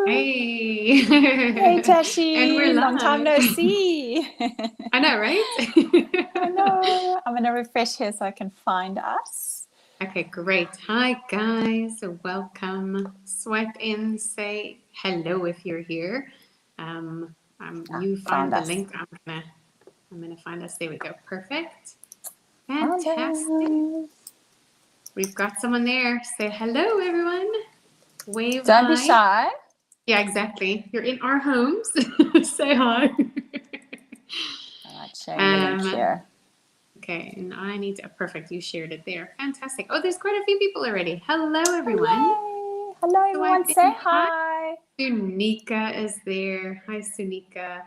Hey. Hey, And we're Tashi. Long time live. no see. I know, I right? know. I'm going to refresh here so I can find us. Okay, great. Hi, guys. Welcome. Swipe in, say hello if you're here. You find Found the us. link. I'm gonna find us. There we go. Perfect. Fantastic. Hello. We've got someone there. Say hello, everyone. Wave Don't be hi. shy. Yeah, exactly. You're in our homes. Say hi. All right, sharing the link Um, here. Okay, and I need to, perfect, you shared it there. Fantastic. Oh, there's quite a few people already. Hello, everyone. Oh, yay. Hello, Swipe everyone. Say in. Hi, hi. Sunika is there. Hi, Sunika.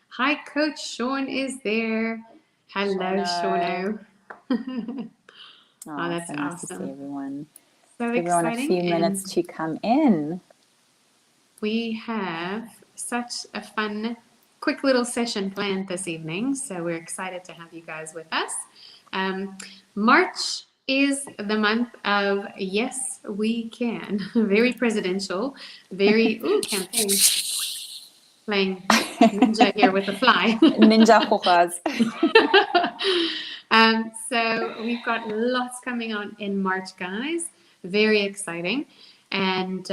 Hi, Coach Sean is there. Hello, Shauno. Shauno. Oh, Oh, that's so nice to see awesome. everyone. So Give everyone a exciting. few minutes And to come in. we have such a fun, quick little session planned this evening. So we're excited to have you guys with us. March is the month of Yes, We Can. Very presidential, very, ooh, campaign. Playing ninja here with the fly. Ninja hojas. So we've got lots coming on in March, guys. Very exciting. And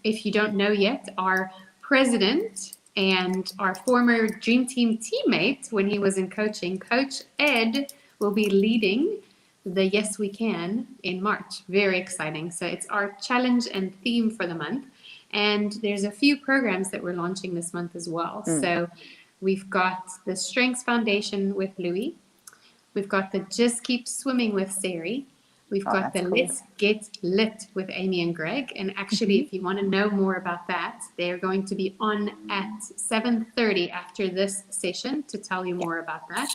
if you don't know yet, our president and our former Dream Team teammate when he was in coaching, Coach Ed, will be leading the Yes We Can in March. Very exciting. So it's our challenge and theme for the month. And there's a few programs that we're launching this month as well. So we've got the Strengths Foundation with Louis. We've got the Just Keep Swimming with Sari. We've Oh, got that's the cool. Let's Get Lit with Amy and Greg. And actually, if you want to know more about that, they're going to be on at 7:30 after this session to tell you Yeah. more about that.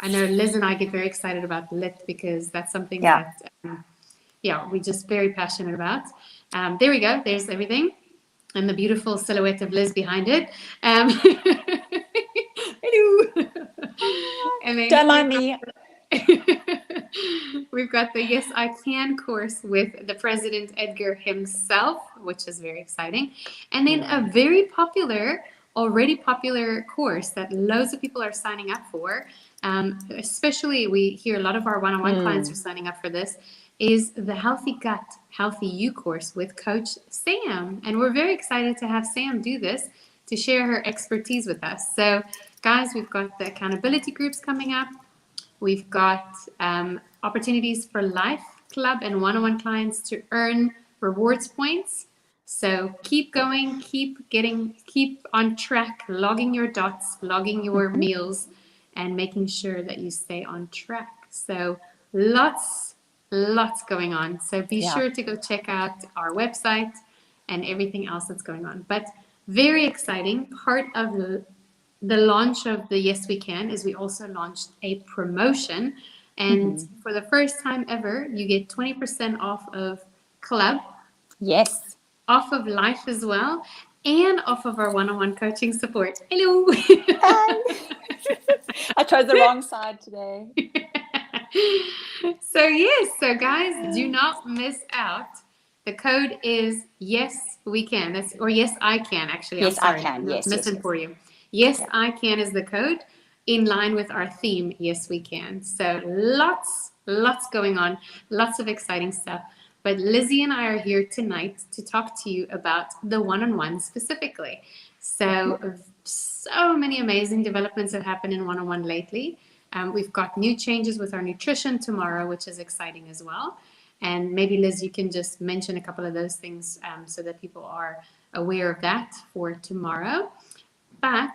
I know Liz and I get very excited about Lit because that's something Yeah. that, we're just very passionate about. There we go. There's everything. And the beautiful silhouette of Liz behind it. Hello. And then Don't mind me. we've got the Yes I Can course with the President Edgar himself, which is very exciting. And then a very popular, already popular course that loads of people are signing up for. Especially, we hear a lot of our one-on-one clients are signing up for this. Is the Healthy Gut, Healthy You course with Coach Sam. And we're very excited to have Sam do this to share her expertise with us. So, guys, we've got the accountability groups coming up. We've got opportunities for Life Club and one-on-one clients to earn rewards points. So keep going, keep on track, logging your dots, logging your meals, and making sure that you stay on track. So lots going on. So be Yeah. sure to go check out our website and everything else that's going on. But very exciting part of the launch of the Yes We Can is we also launched a promotion. And for the first time ever, you get 20% off of club, Yes. off of life as well, and off of our one-on-one coaching support. Hello. Hi. I chose the wrong side today. So yes, so guys, do not miss out. The code is Yes We Can. Or Yes I Can. Actually, I'm Yes, I sorry, can. not Yes, yes, missing yes. for you. Yes Yeah. I Can is the code, in line with our theme. Yes We Can. So lots going on, lots of exciting stuff. But Lizzie and I are here tonight to talk to you about the one-on-one specifically. So many amazing developments have happened in one-on-one lately. We've got new changes with our nutrition tomorrow, which is exciting as well. And maybe, Liz, you can just mention a couple of those things so that people are aware of that for tomorrow. But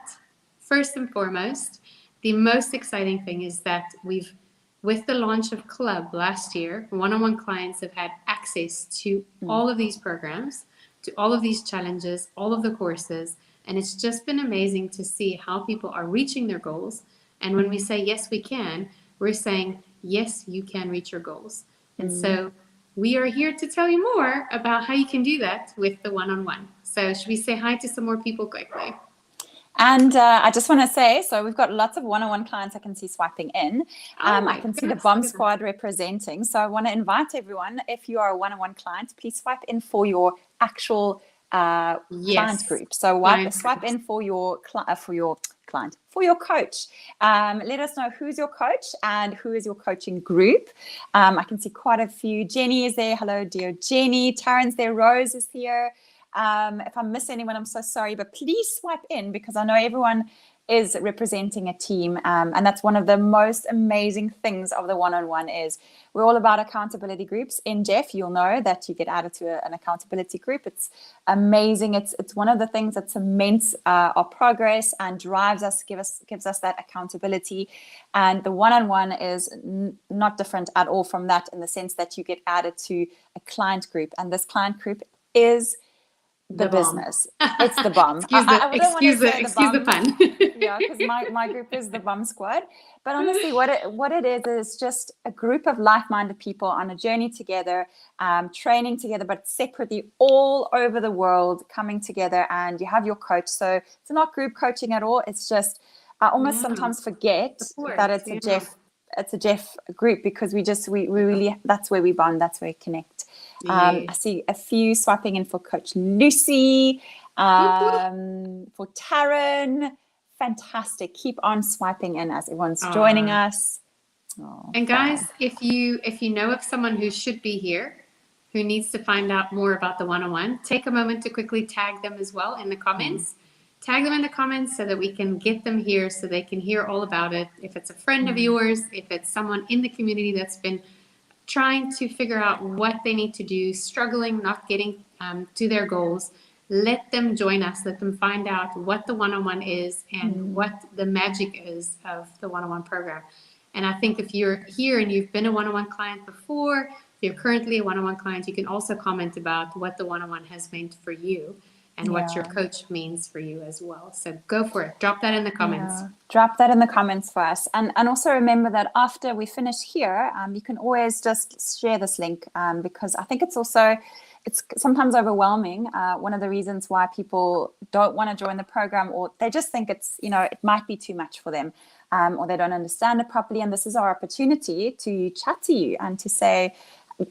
first and foremost, the most exciting thing is that with the launch of Club last year, one-on-one clients have had access to all of these programs, to all of these challenges, all of the courses. And it's just been amazing to see how people are reaching their goals. And when we say, yes, we can, we're saying, yes, you can reach your goals. And so we are here to tell you more about how you can do that with the one-on-one. So should we say hi to some more people quickly? And I just want to say, so we've got lots of one-on-one clients I can see swiping in. Oh I my can see the goodness, Bomb look at that. Squad representing. So I want to invite everyone, if you are a one-on-one client, please swipe in for your actual client Yes. group. So swipe in for your client, for your coach. Let us know who's your coach and who is your coaching group. I can see quite a few. Jenny is there. Hello, dear Jenny. Taryn's there. Rose is here. If I miss anyone, I'm so sorry, but please swipe in because I know everyone is representing a team. And that's one of the most amazing things of the one-on-one is we're all about accountability groups. In Jeff, you'll know that you get added to an accountability group. It's amazing. It's one of the things that cements our progress and drives us, gives us that accountability. And the one-on-one is not different at all from that in the sense that you get added to a client group. And this client group is the business. It's the bomb. I don't want to say excuse the pun. Yeah, because my group is the bum squad. But honestly, what it is just a group of like-minded people on a journey together, training together, but separately all over the world coming together. And you have your coach. So it's not group coaching at all. It's just I almost sometimes forget that it's a Jeff group because we really that's where we bond. That's where we connect. I see a few swiping in for Coach Lucy, for Taryn. Fantastic. Keep on swiping in as everyone's joining us. And guys, if you know of someone who should be here, who needs to find out more about the one-on-one, take a moment to quickly tag them as well in the comments. Tag them in the comments so that we can get them here so they can hear all about it. If it's a friend of yours, if it's someone in the community that's been trying to figure out what they need to do, struggling, not getting to their goals, let them join us. Let them find out what the one-on-one is and what the magic is of the one-on-one program. And I think if you're here and you've been a one-on-one client before, if you're currently a one-on-one client, you can also comment about what the one-on-one has meant for you and what your coach means for you as well. So go for it. Drop that in the comments. Yeah. Drop that in the comments for us. And also remember that after we finish here, you can always just share this link because I think it's sometimes overwhelming. One of the reasons why people don't want to join the program or they just think it's, it might be too much for them or they don't understand it properly. And this is our opportunity to chat to you and to say,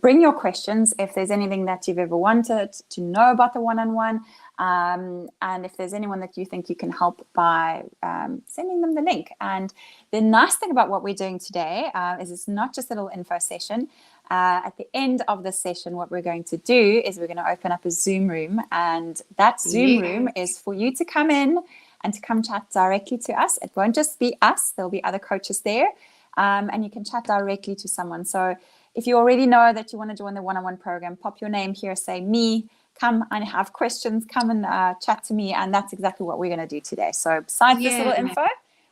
bring your questions if there's anything that you've ever wanted to know about the one-on-one. And if there's anyone that you think you can help by sending them the link. And the nice thing about what we're doing today is it's not just a little info session. At the end of this session, what we're going to do is we're going to open up a Zoom room. And that Zoom room is for you to come in and to come chat directly to us. It won't just be us. There'll be other coaches there. And you can chat directly to someone. So if you already know that you want to join the one-on-one program, pop your name here, say me, come and have questions, come and chat to me. And that's exactly what we're going to do today. So besides this little info,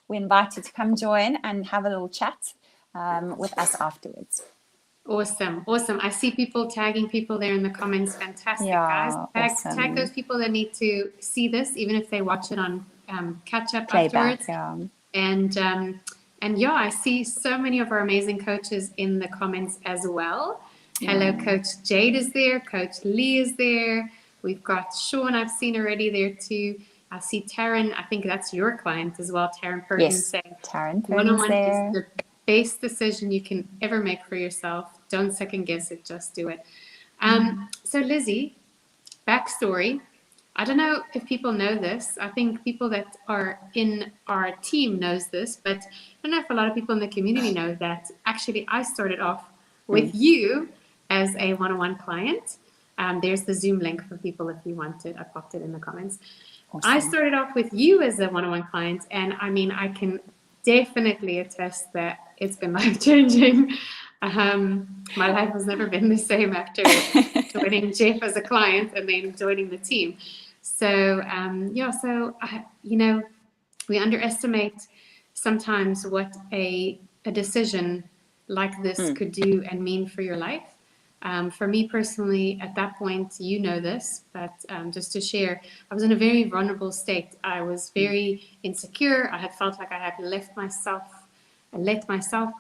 we invite you to come join and have a little chat with us afterwards. Awesome. I see people tagging people there in the comments. Fantastic, guys. Tag those people that need to see this, even if they watch it on catch up afterwards. And I see so many of our amazing coaches in the comments as well. Hello, Coach Jade is there. Coach Lee is there. We've got Sean, I've seen already there too. I see Taryn. I think that's your client as well, Taryn Perkins. Saying Taryn one-on-one is the best decision you can ever make for yourself. Don't second guess it, just do it. So Lizzie, backstory. I don't know if people know this. I think people that are in our team knows this, but I don't know if a lot of people in the community know that actually I started off with you as a one-on-one client. There's the Zoom link for people if you want it. I popped it in the comments. Awesome. I started off with you as a one-on-one client, and I mean, I can definitely attest that it's been life-changing. My life has never been the same after joining Jeff as a client and then joining the team. So, we underestimate sometimes what a decision like this could do and mean for your life. For me personally, at that point, you know this, but just to share, I was in a very vulnerable state. I was very insecure. I had felt like I had let myself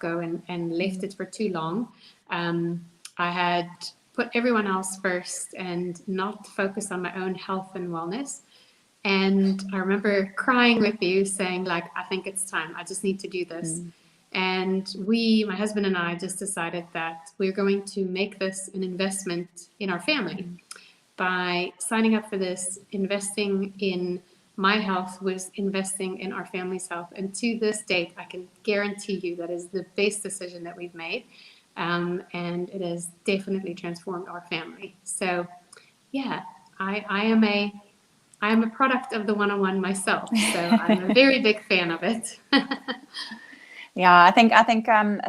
go and left it for too long. I had put everyone else first and not focus on my own health and wellness. And I remember crying with you saying, like, I think it's time. I just need to do this. And my husband and I just decided that we're going to make this an investment in our family. by signing up for this, investing in my health was investing in our family's health. And to this date, I can guarantee you that is the best decision that we've made. And it has definitely transformed our family. So, yeah, I am a product of the one-on-one myself. So I'm a very big fan of it. Yeah, I think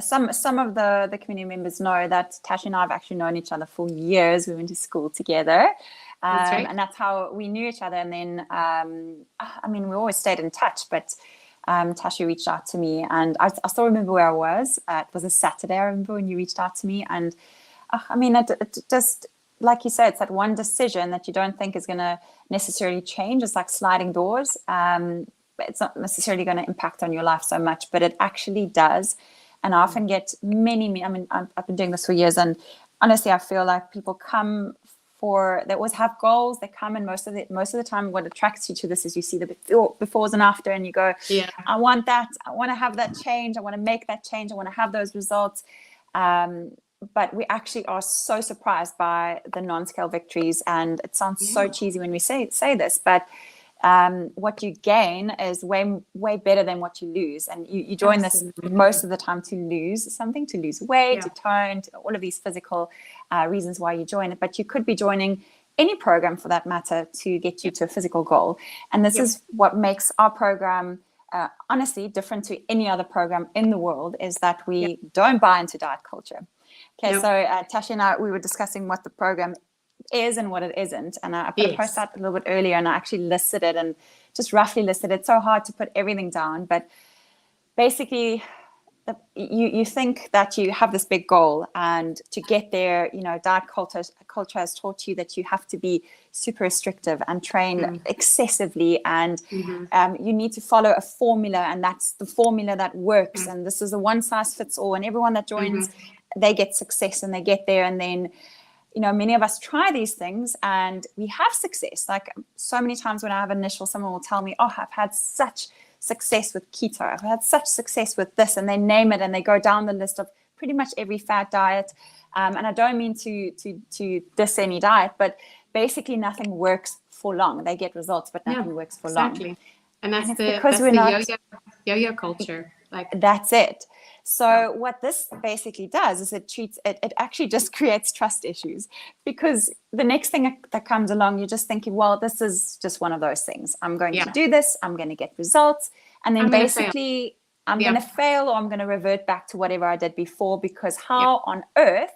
some of the community members know that Tash and I have actually known each other for years. We went to school together, That's right. and that's how we knew each other. And then, I mean, we always stayed in touch. But Tashi reached out to me, and I still remember where I was. It was a Saturday. I remember when you reached out to me, and I mean, it just like you said, it's that one decision that you don't think is going to necessarily change. It's like sliding doors. It's not necessarily going to impact on your life so much, but it actually does. And I often get many, I mean, I've been doing this for years, and honestly, I feel like people come they always have goals. They come, and most of the time, what attracts you to this is you see the befores and after, and you go, Yeah. I want that. I want to have that change. I want to make that change. I want to have those results. But we actually are so surprised by the non-scale victories, and it sounds so cheesy when we say this, but what you gain is way better than what you lose. And you join Absolutely. this most of the time to lose something, to lose weight, to tone, to all of these physical reasons why you join it. But you could be joining any program for that matter to get you to a physical goal. And this is what makes our program honestly different to any other program in the world, is that we don't buy into diet culture. Okay, so Tashi and I, we were discussing what the program is and what it isn't, and I put a post out a little bit earlier, and I actually listed it and just roughly listed it. It's so hard to put everything down, but basically you think that you have this big goal, and to get there, you know, diet culture has taught you that you have to be super restrictive and train excessively, and you need to follow a formula, and that's the formula that works, and this is a one size fits all, and everyone that joins, they get success and they get there. And then, you know, many of us try these things and we have success. Like so many times when I have initial, someone will tell me, oh, I've had such success with keto. I've had such success with this, and they name it and they go down the list of pretty much every fad diet. And I don't mean to diss any diet, but basically nothing works for long. They get results, but nothing works for long. And that's because the we're not yo-yo culture. Like that's it. So what this basically does is it actually just creates trust issues, because the next thing that comes along, you're just thinking, well, this is just one of those things. I'm going to do this. I'm going to get results. And then basically I'm going to fail, or I'm going to revert back to whatever I did before, because how on earth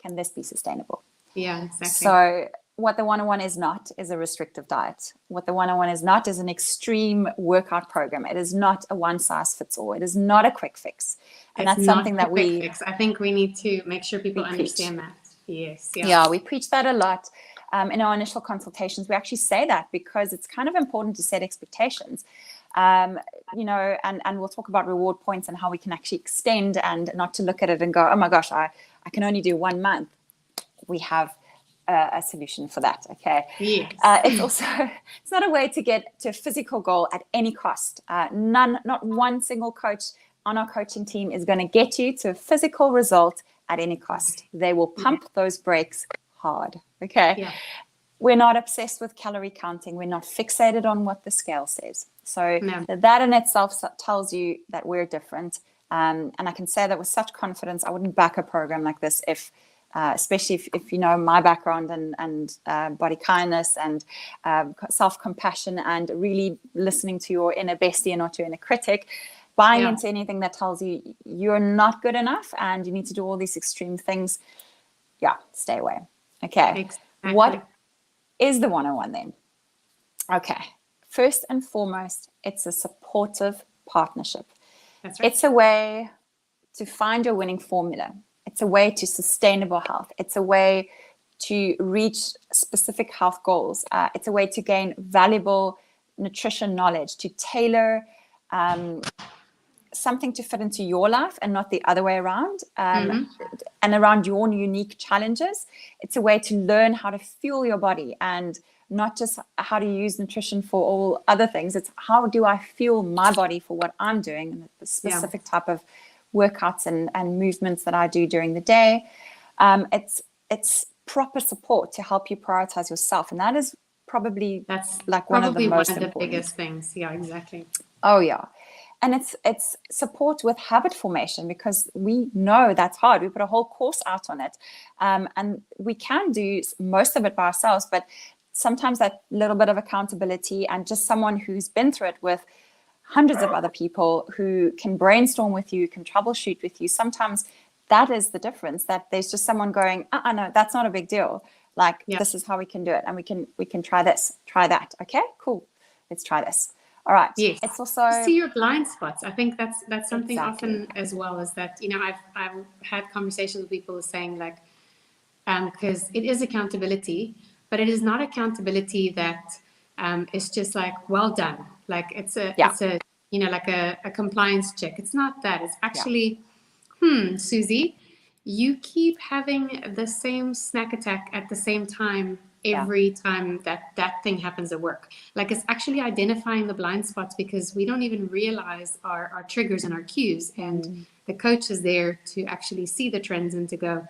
can this be sustainable? Yeah, exactly. So what the 101 is not is a restrictive diet. What the 101 is not is an extreme workout program. It is not a one size fits all. It is not a quick fix. And it's that's something that I think we need to make sure people understand that. Yes. Yeah, we preach that a lot. In our initial consultations, we actually say that because it's kind of important to set expectations. You know, and we'll talk about reward points and how we can actually extend, and not to look at it and go, oh my gosh, I can only do 1 month. We have a solution for that. Okay. Yes. It's not a way to get to a physical goal at any cost. Not one single coach on our coaching team is going to get you to a physical result at any cost. They will pump those brakes hard. Okay. Yeah. We're not obsessed with calorie counting. We're not fixated on what the scale says. So that in itself tells you that we're different. And I can say that with such confidence. I wouldn't back a program like this if especially if you know my background and body kindness and self-compassion, and really listening to your inner bestie and not your inner critic. Buying into anything that tells you you're not good enough and you need to do all these extreme things, stay away. Okay. Exactly. What is the 101 then? Okay. First and foremost, it's a supportive partnership. That's right. It's a way to find your winning formula. It's a way to sustainable health. It's a way to reach specific health goals. It's a way to gain valuable nutrition knowledge, to tailor something to fit into your life and not the other way around, and around your unique challenges. It's a way to learn how to fuel your body, and not just how to use nutrition for all other things. It's how do I fuel my body for what I'm doing, and the specific type of workouts and movements that I do during the day. It's proper support to help you prioritize yourself. And that is probably That's like one of the probably one most of the important. biggest things. Yeah, exactly. Oh yeah. And it's support with habit formation, because we know that's hard. We put a whole course out on it. And we can do most of it by ourselves, but sometimes that little bit of accountability and just someone who's been through it with hundreds of other people who can brainstorm with you, can troubleshoot with you. Sometimes that is the difference, that there's just someone going, no, that's not a big deal. Like, this is how we can do it. And we can try this, try that. Okay, cool. Let's try this. All right. Yes. It's also see your blind spots. I think that's something Exactly. often as well, is that, I've had conversations with people saying like, because it is accountability, but it is not accountability that is just like, well done. Like it's a like a compliance check. It's not that. It's actually, Susie, you keep having the same snack attack at the same time every time that thing happens at work. Like, it's actually identifying the blind spots, because we don't even realize our triggers and our cues. And the coach is there to actually see the trends and to go,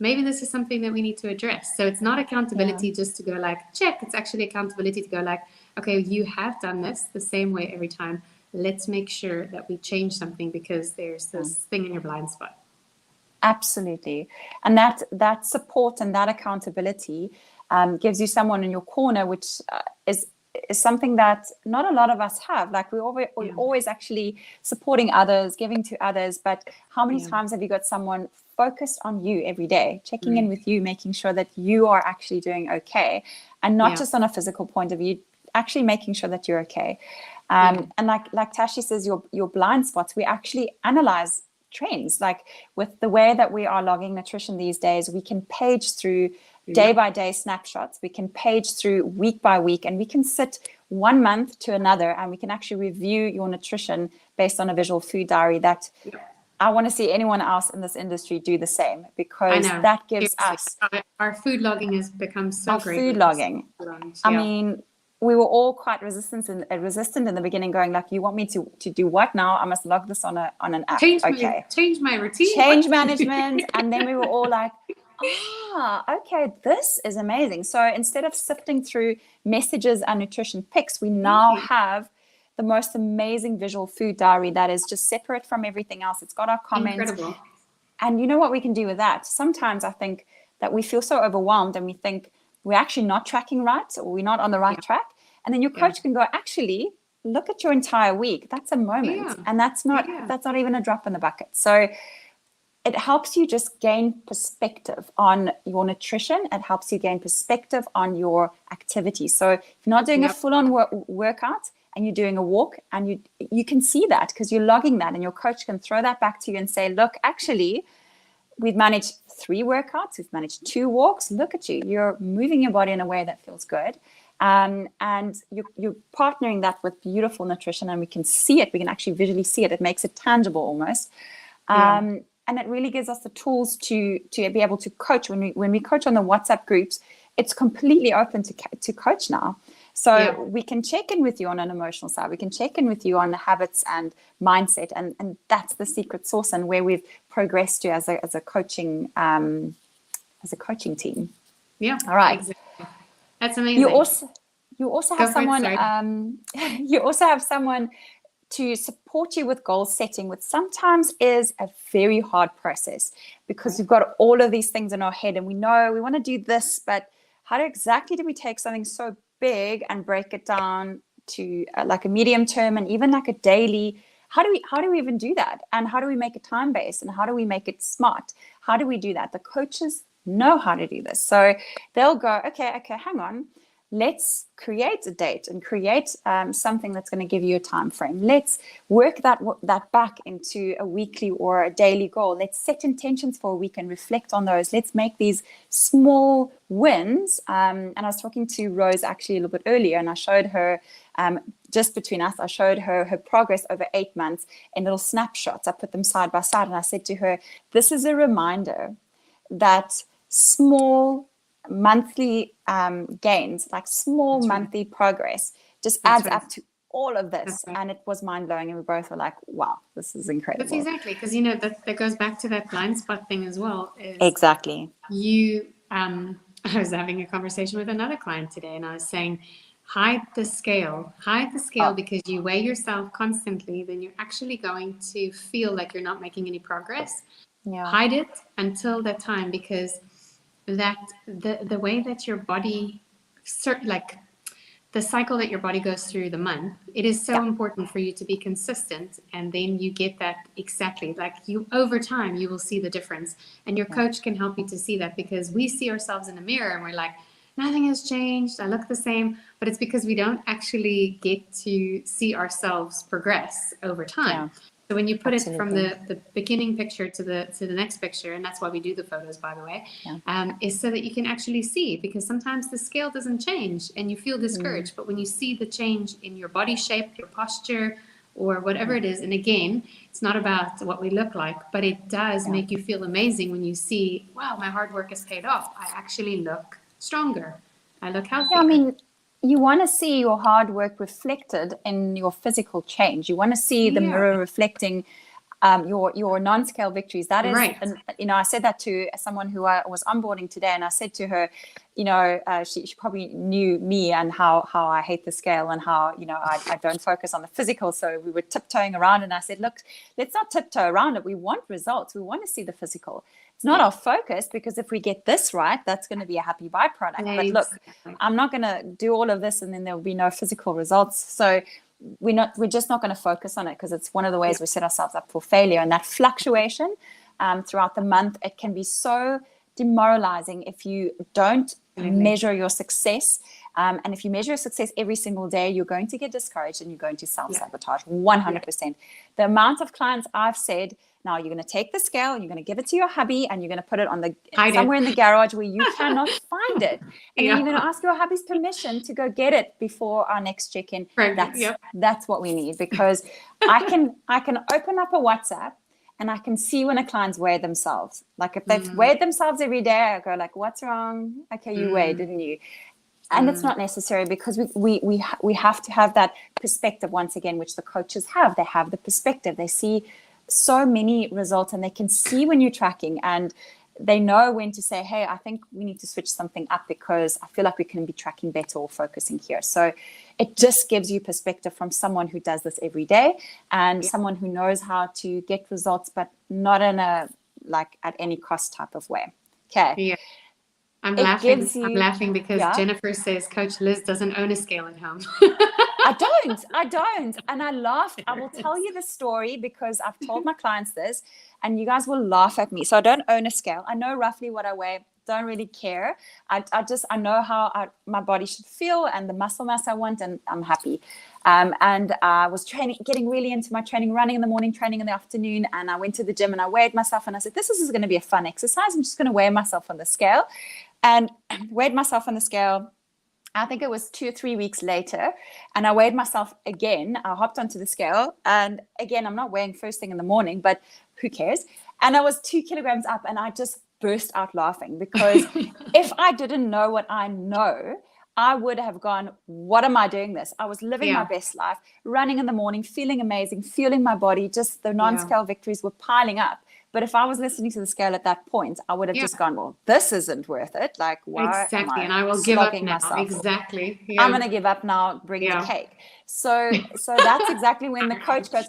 maybe this is something that we need to address. So it's not accountability just to go like, check. It's actually accountability to go like, okay, you have done this the same way every time. Let's make sure that we change something, because there's this thing in your blind spot. Absolutely. And that support and that accountability gives you someone in your corner, which is something that not a lot of us have. Like, we're always actually supporting others, giving to others. But how many times have you got someone focused on you every day, checking in with you, making sure that you are actually doing okay, and not just on a physical point of view, actually making sure that you're okay. And like Tashi says, your blind spots, we actually analyze trends. Like, with the way that we are logging nutrition these days, we can page through day by day snapshots, we can page through week by week, and we can sit 1 month to another, and we can actually review your nutrition based on a visual food diary. That I want to see anyone else in this industry do the same, because that gives us our food logging has become so our great. food logging. I mean, we were all quite resistant in the beginning, going like, you want me to do what now? I must log this on an app. Change my routine. Change management. And then we were all like, okay, this is amazing. So instead of sifting through messages and nutrition pics, we now have the most amazing visual food diary that is just separate from everything else. It's got our comments. Incredible. And you know what we can do with that? Sometimes I think that we feel so overwhelmed, and we think we're actually not tracking right, or we're not on the right track. And then your coach can go, actually, look at your entire week. That's a moment. And that's not even a drop in the bucket. So it helps you just gain perspective on your nutrition. It helps you gain perspective on your activity. So if you're not doing a full-on workout and you're doing a walk, and you can see that because you're logging that, and your coach can throw that back to you and say, look, actually, we've managed 3 workouts, we've managed 2 walks. Look at you. You're moving your body in a way that feels good. And you're partnering that with beautiful nutrition, and we can see it. We can actually visually see it. It makes it tangible almost. And it really gives us the tools to be able to coach. When we coach on the WhatsApp groups, it's completely open to coach now. So we can check in with you on an emotional side. We can check in with you on the habits and mindset, and that's the secret sauce, and where we've progressed to as a coaching team. Yeah. All right. Exactly. That's amazing. You also have someone. You also have someone to support you with goal setting, which sometimes is a very hard process, because we've got all of these things in our head, and we know we want to do this, but how exactly do we take something so big and break it down to like a medium term and even like a daily? How do we even do that? And how do we make it time based? And how do we make it smart? How do we do that? The coaches know how to do this, so they'll go, okay, hang on. Let's create a date and create something that's going to give you a time frame. Let's work that back into a weekly or a daily goal. Let's set intentions for a week and reflect on those. Let's make these small wins. And I was talking to Rose actually a little bit earlier, and I showed her, just between us, I showed her progress over 8 months in little snapshots. I put them side by side, and I said to her, this is a reminder that small monthly gains, like small monthly progress, just adds up to all of this. And it was mind-blowing, and we both were like, wow, this is incredible. That's exactly, because that goes back to that blind spot thing as well. Exactly. You I was having a conversation with another client today, and I was saying, hide the scale, Oh, because you weigh yourself constantly, then you're actually going to feel like you're not making any progress. yeah, Hide it until that time, because that the way that your body, like the cycle that your body goes through the month, it is so yeah, important for you to be consistent, and then you get that exactly, like, you over time you will see the difference, and your yeah, coach can help you to see that, because we see ourselves in the mirror and we're like, nothing has changed, I look the same, but it's because we don't actually get to see ourselves progress over time. yeah, So when you put it from absolutely. the beginning picture to the next picture, and that's why we do the photos, by the way, Yeah. is so that you can actually see, because sometimes the scale doesn't change and you feel Mm, discouraged. But when you see the change in your body shape, your posture, or whatever mm, it is, and again, it's not about what we look like, but it does yeah. make you feel amazing when you see, wow, my hard work has paid off. I actually look stronger. I look Yeah, I healthier. mean, you want to see your hard work reflected in your physical change. You want to see the Yeah, mirror reflecting your non-scale victories. That is, right. I said that to someone who I was onboarding today, and I said to her, she probably knew me and how I hate the scale, and how I don't focus on the physical. So we were tiptoeing around, and I said, look, let's not tiptoe around it. We want results. We want to see the physical. It's not Yeah, our focus, because if we get this right, that's going to be a happy byproduct. But look, exactly. I'm not going to do all of this and then there will be no physical results. So we're just not going to focus on it, because it's one of the Yeah, ways we set ourselves up for failure. And that fluctuation throughout the month, it can be so demoralizing if you don't absolutely. measure your success. And if you measure your success every single day, you're going to get discouraged and you're going to Yeah, self-sabotage yeah. 100%. The amount of clients I've said, now you're going to take the scale and you're going to give it to your hubby and you're going to put it on the Hide it. somewhere in the garage where you cannot find it. And then you're going to Yeah, ask your hubby's permission to go get it before our next check-in. pregnant. That's Yep. that's what we need, because I can open up a WhatsApp and I can see when a client's weighed themselves. Like if they've Mm, weighed themselves every day, I go like, what's wrong? Okay, you weighed, mm, didn't you? And it's mm. not necessary, because we have to have that perspective once again, which the coaches have. They have the perspective. They see so many results, and they can see when you're tracking, and they know when to say, hey, I think we need to switch something up, because I feel like we can be tracking better or focusing here. So it just gives you perspective from someone who does this every day, and Yeah, someone who knows how to get results, but not in a like at any cost type of way. Okay. yeah. I'm It laughing. gives I'm you, laughing because yeah. Jennifer says Coach Liz doesn't own a scale at home. I don't. And I laughed. I will tell you the story, because I've told my clients this and you guys will laugh at me. So I don't own a scale. I know roughly what I weigh. Don't really care. I know how my body should feel and the muscle mass I want, and I'm happy. And I was getting really into my training, running in the morning, training in the afternoon. And I went to the gym and I weighed myself and I said, this is going to be a fun exercise. I'm just going to weigh myself on the scale, and weighed myself on the scale. I think it was 2 or 3 weeks later, and I weighed myself again. I hopped onto the scale, and again, I'm not weighing first thing in the morning, but who cares? And I was 2 kilograms up, and I just burst out laughing, because if I didn't know what I know, I would have gone, what am I doing this? I was living my Yeah, best life, running in the morning, feeling amazing, feeling my body, just the yeah, non-scale victories were piling up. But if I was listening to the scale at that point, I would have yeah. just gone, well, this isn't worth it. Like, why am Exactly. I And I will give up slogging now. myself? Exactly. I'm Yeah, going to give up now, bring the yeah. cake. So that's exactly when the coach goes,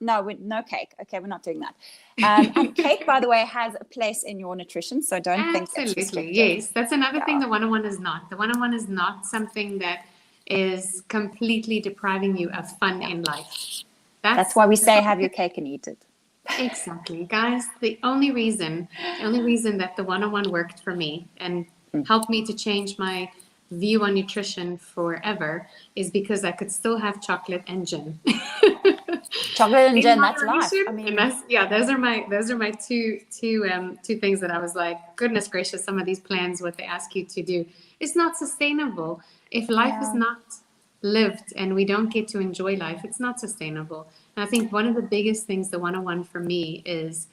no, no cake. Okay, we're not doing that. And cake, by the way, has a place in your nutrition. So don't think it's Absolutely. restrictive. Yes. That's another thing Yeah. the one-on-one is not. The one-on-one is not something that is completely depriving you of fun Yeah. in life. That's That's why we say have your cake and eat it. exactly, guys. The only reason that the one-on-one worked for me and Mm. helped me to change my view on nutrition forever is because I could still have chocolate and gin Chocolate and in gin, that's life. moderation. I And mean, that's, yeah, those are my two things that I was like, goodness gracious, some of these plans, what they ask you to do, is not sustainable. If life is yeah, not lived and we don't get to enjoy life, it's not sustainable. And I think one of the biggest things, the one-on-one for me is,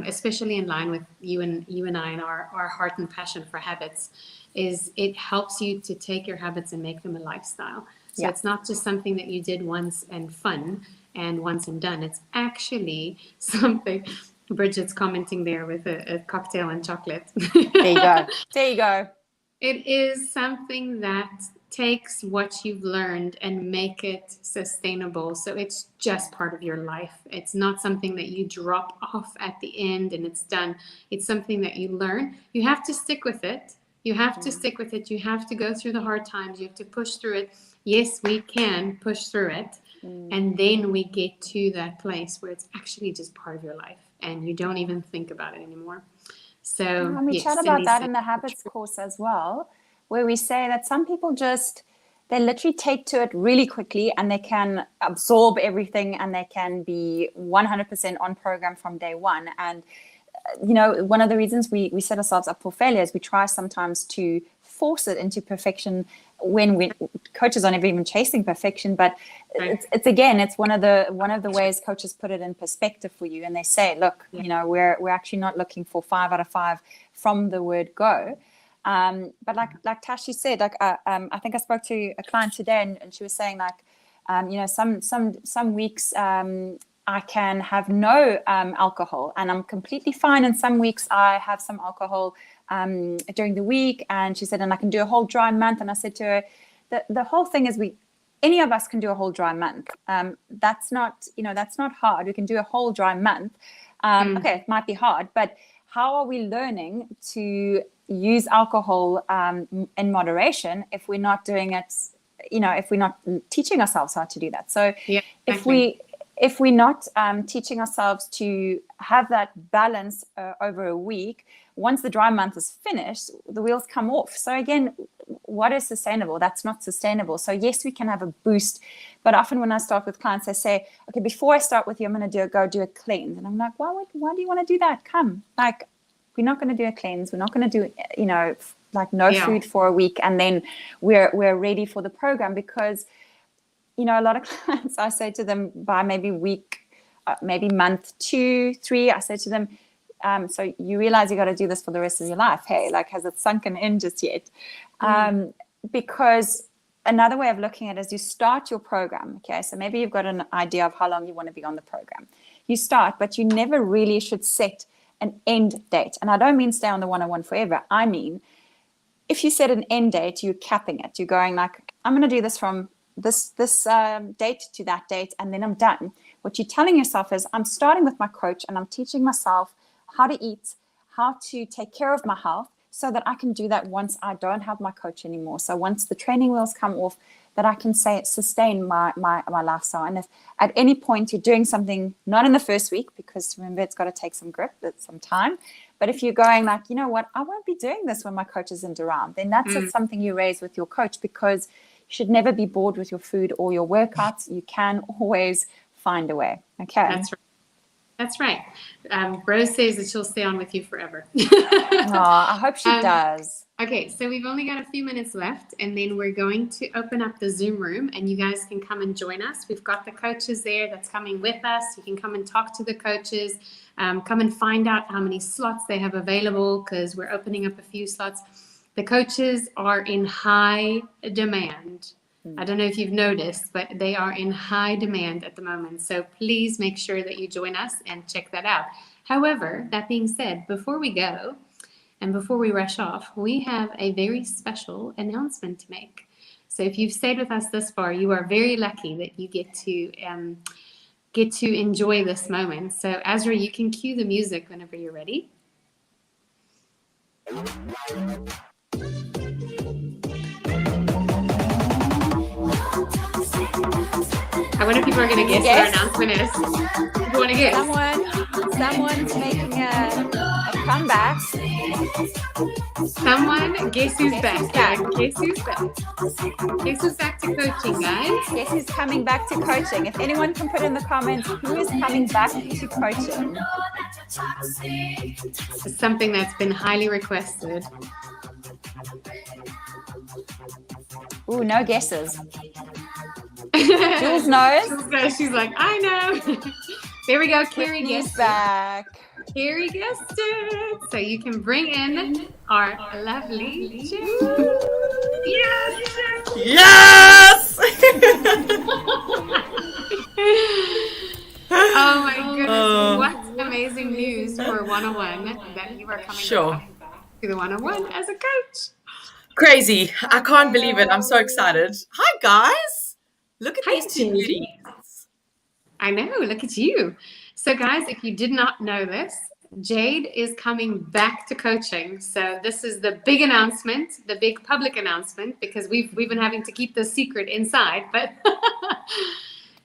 especially in line with you and I and our heart and passion for habits, is it helps you to take your habits and make them a lifestyle. So yeah, it's not just something that you did once and fun and once and done. It's actually something. Bridget's commenting there with a cocktail and chocolate. There you go. There you go. It is something that takes what you've learned and make it sustainable. So it's just part of your life. It's not something that you drop off at the end and it's done. It's something that you learn. You have to stick with it. You have to stick with it. You have to go through the hard times. You have to push through it. Yes, we can push through it. And then we get to that place where it's actually just part of your life and you don't even think about it anymore. So and we chat about that in the habits course as well, where we say that some people they literally take to it really quickly and they can absorb everything and they can be 100% on program from day one. And one of the reasons we set ourselves up for failure is we try sometimes to force it into perfection when coaches are never even chasing perfection. But it's one of the ways coaches put it in perspective for you. And they say, look, we're actually not looking for 5 out of 5 from the word go. But like Tash said, I think I spoke to a client today and she was saying some weeks I can have no alcohol and I'm completely fine. And some weeks I have some alcohol during the week. And she said, and I can do a whole dry month. And I said to her, the whole thing is any of us can do a whole dry month. That's not hard. We can do a whole dry month. Okay, it might be hard, but how are we learning to use alcohol in moderation if we're not doing it, if we're not teaching ourselves how to do that? So if we're not teaching ourselves to have that balance over a week, once the dry month is finished, the wheels come off. So again, what is sustainable? That's not sustainable. So yes, we can have a boost, but often when I start with clients, I say, okay, before I start with you, I'm going to go do a cleanse. And I'm like, why do you want to do that? Come, we're not going to do a cleanse. We're not going to do, food for a week. And then we're ready for the program because, a lot of clients, I say to them by maybe month 2, 3, I say to them, so you realize you got to do this for the rest of your life. Hey, has it sunken in just yet? Because another way of looking at it is you start your program. Okay, so maybe you've got an idea of how long you want to be on the program. You start, but you never really should set an end date. And I don't mean stay on the 101 forever. I mean, if you set an end date, you're capping it. You're going I'm going to do this from this date to that date, and then I'm done. What you're telling yourself is, I'm starting with my coach and I'm teaching myself how to eat, how to take care of my health so that I can do that once I don't have my coach anymore. So once the training wheels come off, that I can sustain my lifestyle. And if at any point you're doing something, not in the first week, because remember, it's got to take some grip, some time. But if you're going you know what, I won't be doing this when my coach isn't around, then that's something you raise with your coach, because you should never be bored with your food or your workouts. You can always find a way. Okay. That's right. Rose says that she'll stay on with you forever. I hope she does. Okay, so we've only got a few minutes left, and then we're going to open up the Zoom room, and you guys can come and join us. We've got the coaches there that's coming with us. You can come and talk to the coaches, come and find out how many slots they have available, because we're opening up a few slots. The coaches are in high demand. I don't know if you've noticed, but they are in high demand at the moment. So please make sure that you join us and check that out. However, that being said, before we go and before we rush off, we have a very special announcement to make. So if you've stayed with us this far, you are very lucky that you get to enjoy this moment. So Azra, you can cue the music whenever you're ready. I wonder if people are going to guess what our announcement is. You want to guess? Someone's making a comeback. Someone, guess who's back? Guess who's back? Guess who's back to coaching, guys? Guess who's coming back to coaching? If anyone can put in the comments, who is coming back to coaching? It's something that's been highly requested. Ooh, no guesses. Jules knows. She's like, I know. There we go. Carrie guessed back. Carrie guessed it. So you can bring in our lovely Jules. Yes! Yes! Oh my goodness. What amazing news. 101 that you are coming Sure. back to the 101 as a coach. Crazy. I can't believe it. I'm so excited. Hi, guys. Look at these Hi, two Jade. beauties. I know, look at you. So, guys, if you did not know this, Jade is coming back to coaching. So this is the big announcement, the big public announcement, because we've been having to keep this secret inside. But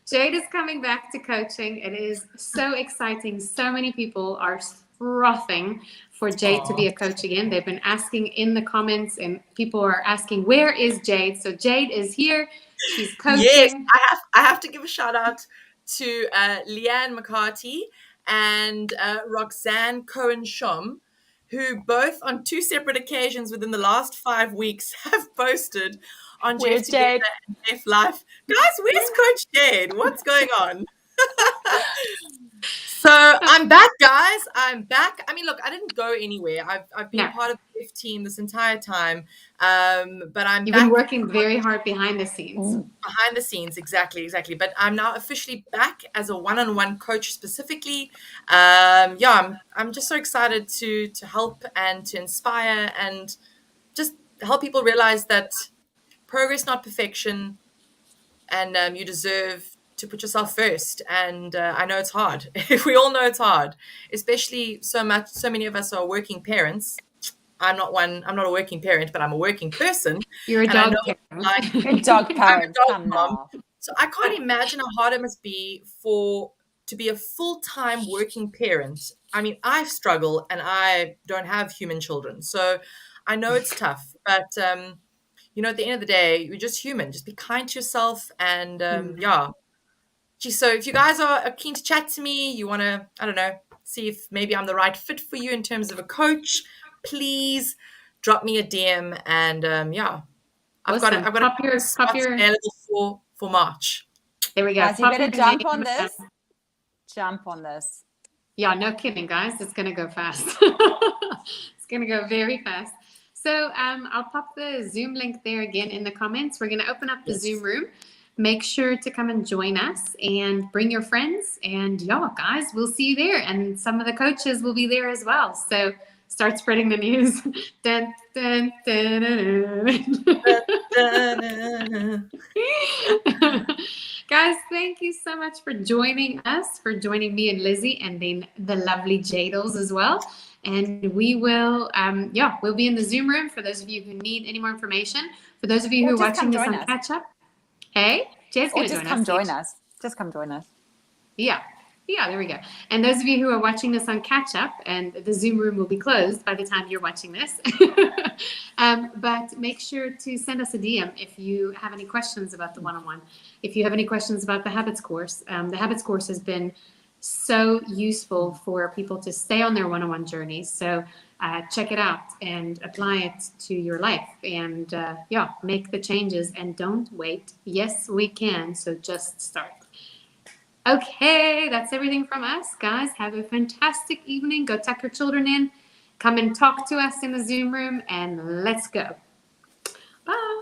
Jade is coming back to coaching. It is so exciting. So many people are frothing for Jade to be a coach again. They've been asking in the comments, and people are asking, "Where is Jade?" So Jade is here. She's Yes, coaching. I have to give a shout out to Leanne McCarty and Roxanne Cohen Shom, who both on two separate occasions within the last 5 weeks have posted on Jeff Where's Together Jade? and Jeff Life. Guys, where's Coach Jade? What's going on? So I'm back, guys. I'm back. I mean, look, I didn't go anywhere. I've been No, part of the Jeff team this entire time, but I'm you've been back working very hard behind the scenes. behind the scenes. Exactly. But I'm now officially back as a one-on-one coach specifically. Yeah, I'm just so excited to help and to inspire and just help people realize that progress, not perfection, and you deserve to put yourself first. And I know it's hard. We all know it's hard, especially so many of us are working parents. I'm not one. I'm not a working parent, but I'm a working person, You're a and I know dog what it's like. parent. You're dog I'm a parents. dog Come mom, now. so I can't imagine how hard it must be to be a full-time working parent. I mean, I struggle, and I don't have human children, so I know it's tough. But at the end of the day, you're just human. Just be kind to yourself, and yeah. Gee, so if you guys are keen to chat to me, you want to, I don't know, see if maybe I'm the right fit for you in terms of a coach, please drop me a DM, and yeah, Awesome. I've got a Pop couple of your, pop spots your. available for March. There we go. Guys, you Pop your better jump on name. this. Jump on this. Yeah, no kidding, guys. It's gonna go fast. It's gonna go very fast. So I'll pop the Zoom link there again in the comments. We're gonna open up the Yes. Zoom room. Make sure to come and join us and bring your friends. And yeah, guys, we'll see you there. And some of the coaches will be there as well. So start spreading the news. Dun, dun, dun, dun, dun. Guys, thank you so much for joining us, for joining me and Lizzie, and then the lovely Jadles as well. And we will, we'll be in the Zoom room for those of you who need any more information. For those of you who Or are just watching come this join on us. catch up, hey, Jade's Or going to just join come us. join us. Just come join us. Yeah. Yeah, there we go. And those of you who are watching this on catch up, and the Zoom room will be closed by the time you're watching this. But make sure to send us a DM if you have any questions about the one-on-one. If you have any questions about the habits course, the habits course has been so useful for people to stay on their one-on-one journeys. So check it out and apply it to your life, and make the changes and don't wait. Yes, we can. So just start. Okay, that's everything from us, guys. Have a fantastic evening. Go tuck your children in. Come and talk to us in the Zoom room, and let's go. Bye.